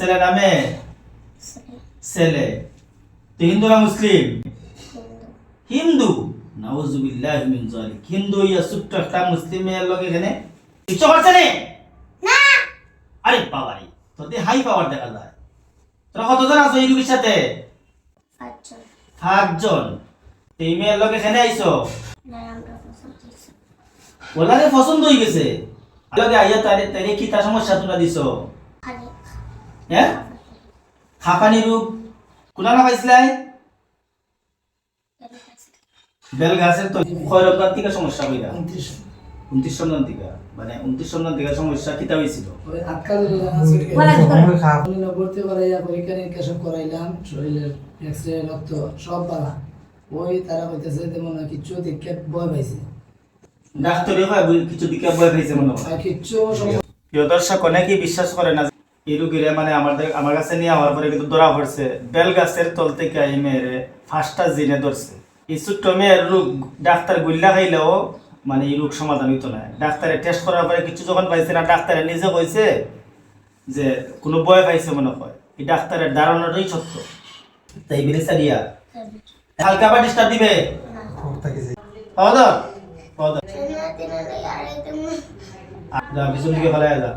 ছেলে না মেয়ে? ছেলে। তুই হিন্দু না মুসলিম? হিন্দু। নাউজুবিল্লাহি মিন যালিক। হিন্দু ইয়া ছোট্ট একটা মুসলিম মেয়ের লগে এখানে ইচ্ছা করছে না? না আরে বাবা রে, তোদের হাই পাওয়ার দেখা যায়। তোরা কতজন আছো এই রুগীর সাথে? 5 জন। 7 জন। এই মেয়ের লগে এখানে আইছো? না আমরা পছন্দ হইছে। ওলারে পছন্দ হয়ে গেছে। লগে আইয়া তারে তারে কি তার সমস্যা তোমরা দিছো? খালি হ্যাঁ? হাঁপানি রোগ কোনা না পাইছিলাই? বেল গাছের তো খয়রকার থেকে সমস্যা হইরা 29 সন্তান থেকে মানে 29 সন্তান থেকে সমস্যা কিতা হইছিল? ওই আটকা দিল না ভর্তি করাইয়া পরীক্ষা নিরীক্ষা সব করাইলাম, শরীরের এক্সরে রক্ত সব পালা। ওই তারা কইতেছে তেমন কিছু দেখে ভয় পাইছে, ডাক্তারে হয় কিছু দিকে ভয় পাইছে মনে হয়। আর কিচ্ছু প্রিয় দর্শক অনেকেই বিশ্বাস করে না এই রোগীরে মানে আমার কাছে নিয়ে আমার পরে কিন্তু ধরা পড়ছে বেল গাছের তল থেকে এই মেয়েরে ফার্স্টটা জিনে ধরছে। এই ছোট্ট মেয়ের রোগ ডাক্তার গুল্লা খাইলেও মানে এই রোগ সমাধান হইতো না। ডাক্তারে টেস্ট করার পরে কিছু যখন পাইছে না, ডাক্তারে নিজে কইছে যে কোনো ভয় পাইছে মনে হয়। এই ডাক্তারের ধারণাটাই সত্য। তাই বেরিয়ে সারিয়া হালকা বা ডিস্টার্ব দিবে পাওয়া দাও পাওয়া দাও না দিন লাগে আর একদম যা পিছন দিকে ফেলা যা।